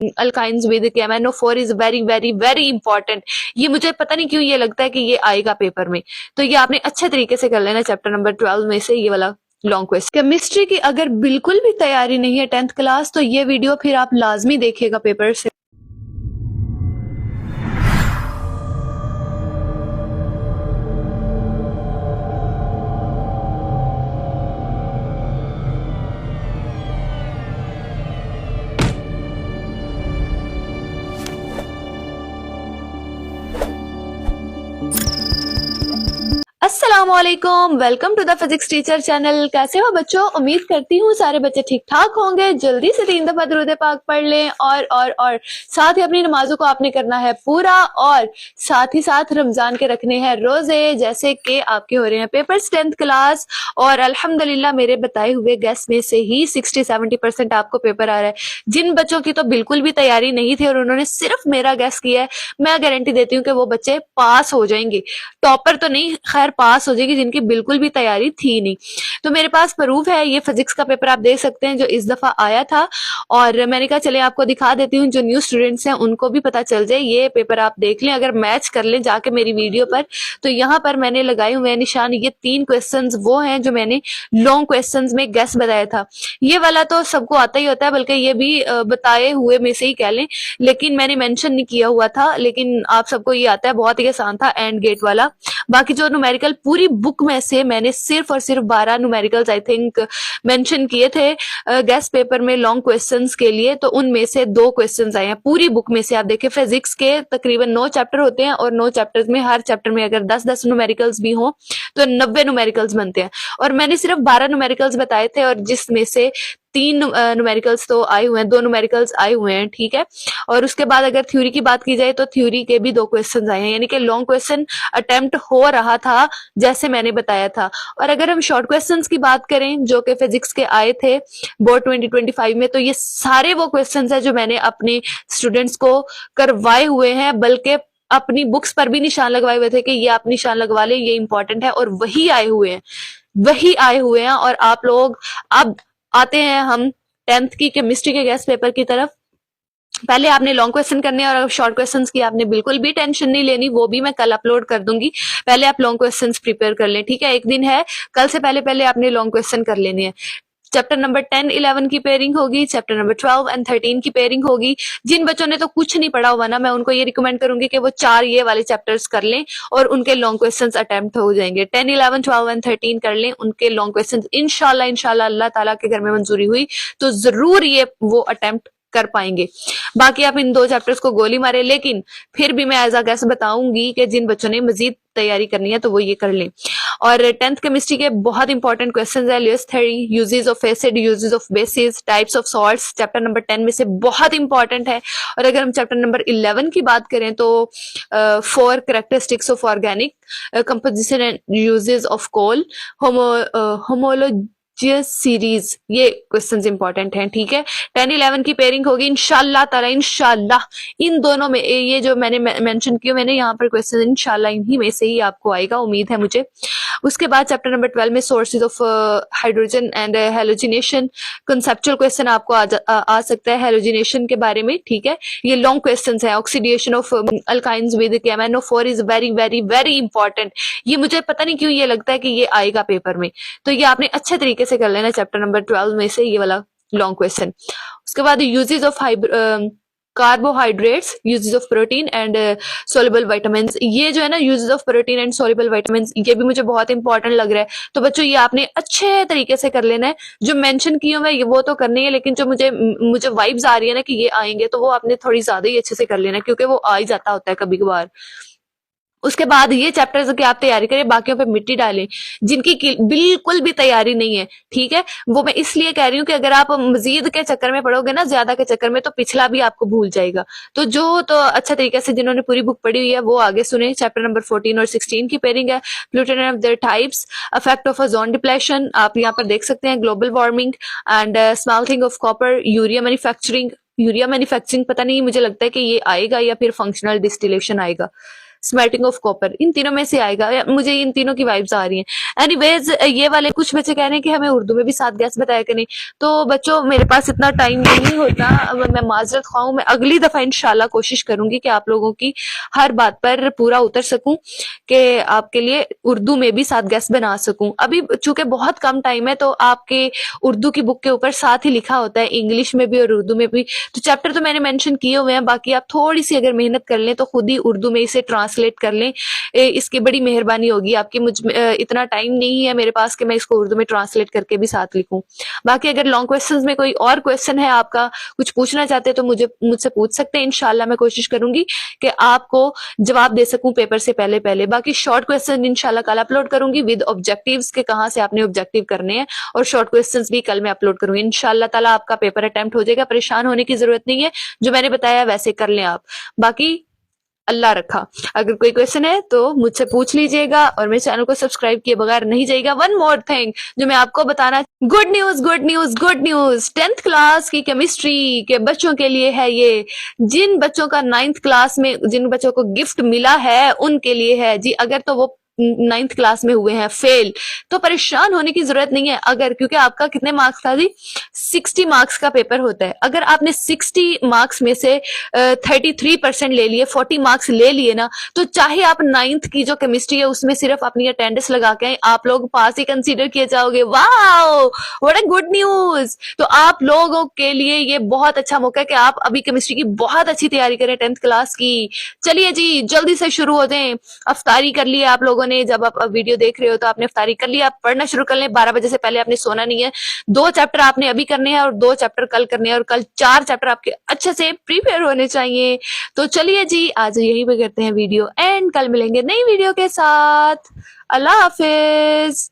Alkynes with KMnO4 is very very very important. ये मुझे पता नहीं क्यों ये लगता है कि ये आएगा पेपर में, तो ये आपने अच्छे तरीके से कर लेना चैप्टर नंबर 12 में से ये वाला लॉन्ग क्वेश्चन। केमिस्ट्री की अगर बिल्कुल भी तैयारी नहीं है 10th क्लास, तो ये वीडियो फिर आप लाजमी देखिएगा पेपर से। अस्सलामुअलैकुम, welcome to the physics teacher channel. कैसे हो बच्चों? उम्मीद करती हूँ सारे बच्चे ठीक ठाक होंगे। जल्दी से 3 दफा दुरूद पाक पढ़ लें और साथ ही अपनी नमाजों को आपने करना है पूरा, और साथ ही साथ रमजान के रखने हैं रोजे, जैसे कि आपके हो रहे हैं पेपर्स 10th क्लास। और अल्हम्दुलिल्लाह मेरे बताए हुए गैस में से ही 60-70% आपको पेपर आ रहा है। जिन बच्चों की तो बिल्कुल भी तैयारी नहीं थी और उन्होंने सिर्फ मेरा गैस किया है, मैं गारंटी देती हूँ कि वो बच्चे पास हो जाएंगे। टॉपर तो नहीं, खैर पास हो जाएगी जिनकी बिल्कुल भी तैयारी थी नहीं। तो मेरे पास प्रूफ है, ये फिजिक्स का पेपर आप देख सकते हैं जो इस दफा आया था, और मैंने कहा चले आपको दिखा देती हूँ, जो न्यू स्टूडेंट्स हैं उनको भी पता चल जाए। ये पेपर आप देख लें, अगर मैच कर लें जाके मेरी वीडियो पर, तो यहाँ पर मैंने लगाए हुए निशान। ये 3 क्वेश्चंस वो हैं जो मैंने लॉन्ग क्वेश्चंस में गैस बताया था। ये वाला तो सबको आता ही होता है, बल्कि ये भी बताए हुए में से ही कह लें, लेकिन मैंने मेंशन नहीं किया हुआ था, लेकिन आप सबको ये आता है। बहुत ही आसान था एंड गेट वाला। बाकी जो न्यूमेरिकल पूरी बुक में से मैंने सिर्फ और सिर्फ 12 न्यूमेरिकल्स आई थिंक मेंशन किए थे गैस पेपर में लॉन्ग क्वेश्चंस के लिए, तो उनमें से 2 क्वेश्चंस आए हैं पूरी बुक में से। आप देखिए फिजिक्स के तकरीबन 9 चैप्टर होते हैं, और 9 चैप्टर्स में हर चैप्टर में अगर 10-10 न्यूमेरिकल्स भी हों तो 90 न्यूमेरिकल्स बनते हैं, और मैंने सिर्फ 12 न्यूमेरिकल्स बताए थे, और जिसमें से 3 न्यूमेरिकल्स तो आए हुए हैं, 2 न्यूमेरिकल्स आए हुए हैं, ठीक है। और उसके बाद अगर थ्योरी की बात की जाए तो थ्योरी के भी 2 क्वेश्चन आए हैं, यानी कि लॉन्ग क्वेश्चन अटेम्प्ट हो रहा था जैसे मैंने बताया था। और अगर हम शॉर्ट क्वेश्चंस की बात करें जो कि फिजिक्स के आए थे बोर्ड 2025 में, तो ये सारे वो क्वेश्चंस हैं जो मैंने अपने स्टूडेंट्स को करवाए हुए हैं, बल्कि अपनी बुक्स पर भी निशान लगवाए हुए थे कि ये आप निशान लगवा लें, ये इंपॉर्टेंट है, और वही आए हुए हैं, वही आए हुए हैं। और आप लोग अब आते हैं हम 10th की केमिस्ट्री के गैस पेपर की तरफ। पहले आपने लॉन्ग क्वेश्चन करने हैं, और शॉर्ट क्वेश्चंस की आपने बिल्कुल भी टेंशन नहीं लेनी, वो भी मैं कल अपलोड कर दूंगी। पहले आप लॉन्ग क्वेश्चंस प्रिपेयर कर लें, ठीक है। एक दिन है, कल से पहले पहले आपने लॉन्ग क्वेश्चन कर लेने हैं। चैप्टर नंबर 10-11 की पेयरिंग होगी, चैप्टर नंबर 12 एंड 13 की पेयरिंग होगी। जिन बच्चों ने तो कुछ नहीं पढ़ा हुआ ना, मैं उनको ये रिकमेंड करूंगी कि वो 4 ये वाले चैप्टर्स कर लें, और उनके लॉन्ग क्वेश्चंस अटेम्प्ट हो जाएंगे। 10, 11, 12 एंड 13 कर लें, उनके लॉन्ग क्वेश्चंस इंशाल्लाह इंशाल्लाह अल्लाह ताला के घर में मंजूरी हुई तो जरूर ये वो अटेम्प्ट कर पाएंगे। बाकी आप इन 2 चैप्टर्स को गोली मारे, लेकिन फिर भी मैं एज अ गेस बताऊंगी कि जिन बच्चों ने मजीद तैयारी करनी है तो वो ये कर लें। और 10th केमिस्ट्री के बहुत इंपॉर्टेंट क्वेश्चंस है। Lewis theory, uses of acid, uses of bases, types of salts, chapter number 10 में से बहुत इंपॉर्टेंट है। और अगर हम चैप्टर नंबर 11 की बात करें तो 4 characteristics of organic composition and uses of coal, homologous series, ये क्वेश्चंस इंपॉर्टेंट हैं, ठीक है। 10-11 की पेयरिंग होगी इंशाल्लाह ताला, इंशाल्लाह इन दोनों में, ये जो मैंने मेंशन किया मैंने यहाँ पर क्वेश्चन, इंशाल्लाह इन्हीं में से ही आपको आएगा, उम्मीद है मुझे। उसके बाद चैप्टर नंबर 12 में sources of hydrogen and halogenation, conceptual question आपको आ सकता है हेलोजिनेशन के बारे में, ठीक है। ये लॉन्ग क्वेश्चन है। Oxidation of alkynes with KMnO4 is very very very important. ये मुझे पता नहीं क्यों ये लगता है कि ये आएगा पेपर में, तो ये आपने अच्छे तरीके से कर लेना चैप्टर नंबर 12 में से ये वाला लॉन्ग क्वेश्चन। उसके बाद uses of carbohydrates, uses of protein and soluble vitamins, ये जो है ना uses of protein and soluble vitamins, ये भी मुझे बहुत इंपॉर्टेंट लग रहा है। तो बच्चों ये आपने अच्छे तरीके से कर लेना है। जो मेंशन किए हुए हैं वो तो करने है, लेकिन जो मुझे वाइब्स आ रही है ना कि ये आएंगे, तो वो आपने थोड़ी ज्यादा ही अच्छे से कर लेना है, क्योंकि वो आ ही जाता होता है कभी कभार। उसके बाद ये चैप्टर्स की आप तैयारी करें, बाकियों पे मिट्टी डालें जिनकी बिल्कुल भी तैयारी नहीं है, ठीक है। वो मैं इसलिए कह रही हूँ कि अगर आप मजीद के चक्कर में पढ़ोगे ना, ज्यादा के चक्कर में, तो पिछला भी आपको भूल जाएगा। तो जो तो अच्छा तरीके से जिन्होंने पूरी बुक पढ़ी हुई है वो आगे सुने। चैप्टर नंबर 14 और 16 की पेयरिंग है। Pollution of their types, effect of ozone depletion, आप यहाँ पर देख सकते हैं, global warming and smelting of copper, urea manufacturing. Urea manufacturing पता नहीं, मुझे लगता है कि ये आएगा या फिर फंक्शनल डिस्टिलेशन आएगा, स्मेल्टिंग ऑफ कॉपर, इन तीनों में से आएगा, मुझे इन तीनों की वाइब्स आ रही हैं। एनीवेज ये वाले कुछ बच्चे कह रहे हैं कि हमें उर्दू में भी 7 गैस बताया करें। तो बच्चों मेरे पास इतना टाइम नहीं होता, मैं माजरत ख्वाह हूं। मैं अगली दफा इंशाल्लाह कोशिश करूंगी कि आप लोगों की हर बात पर पूरा उतर सकूं, कि आपके लिए उर्दू में भी 7 गैस बना सकूं। अभी चूंकि बहुत कम टाइम है तो आपके उर्दू की बुक के ऊपर साथ ही लिखा होता है, इंग्लिश में भी और उर्दू में भी। तो चैप्टर तो मैंने मेंशन किए हुए हैं, बाकी आप थोड़ी सी अगर मेहनत कर लें तो खुद ही उर्दू में इसे ट्रांसलेट कर लें, इसकी बड़ी मेहरबानी होगी आपकी। इतना टाइम नहीं है मेरे पास कि मैं इसको उर्दू में ट्रांसलेट करके भी साथ लिखूं। बाकी अगर लॉन्ग क्वेश्चंस में कोई और क्वेश्चन है आपका, कुछ पूछना चाहते हैं तो मुझसे पूछ सकते हैं। इंशाल्लाह मैं कोशिश करूंगी कि आपको जवाब दे सकूं पेपर से पहले पहले। बाकी शॉर्ट क्वेश्चन इंशाल्लाह कल अपलोड करूंगी विद ऑब्जेक्टिव्स के कहां से आपने ऑब्जेक्टिव करने हैं, और शॉर्ट क्वेश्चंस भी कल मैं अपलोड करूंगी। इंशाल्लाह ताला आपका पेपर अटेम्प्ट हो जाएगा, परेशान होने की जरूरत नहीं है, जो मैंने बताया वैसे कर लें आप। बाकी अल्लाह रखा। अगर कोई क्वेश्चन है तो मुझसे पूछ लीजिएगा, और मेरे चैनल को सब्सक्राइब किए बगैर नहीं जाइएगा। वन मोर थिंग जो मैं आपको बताना, good news good news good news, 10th class की केमिस्ट्री के बच्चों के लिए है ये। जिन बच्चों का 9th क्लास में, जिन बच्चों को गिफ्ट मिला है उनके लिए है जी। अगर तो वो 9th क्लास में हुए हैं फेल, तो परेशान होने की जरूरत नहीं है। अगर, क्योंकि आपका कितने मार्क्स था जी, 60 मार्क्स का पेपर होता है। अगर आपने 60 मार्क्स में से 33% ले लिए, 40 मार्क्स ले लिए ना, तो चाहे आप 9th की जो केमिस्ट्री है उसमें सिर्फ अपनी अटेंडेंस लगा के आप लोग पास ही कंसीडर किए जाओगे। Wow, what a good news. तो आप लोगों के लिए ये बहुत अच्छा मौका है कि आप अभी केमिस्ट्री की बहुत अच्छी तैयारी करें 10th क्लास की। चलिए जी जल्दी से शुरू हो जाएं। अफ्तारी कर ली आप लोगों ने, जब आप वीडियो देख रहे हो तो आपने अफ्तारी कर ली, आप पढ़ना शुरू कर लें। 12 बजे से पहले आपने सोना नहीं है। 2 चैप्टर आपने अभी करने हैं और 2 चैप्टर कल करने हैं, और कल 4 चैप्टर आपके अच्छे से प्रिपेयर होने चाहिए। तो चलिए जी आज यहीं पे करते हैं वीडियो एंड, कल मिलेंगे नई वीडियो के साथ। अल्लाह हाफिज।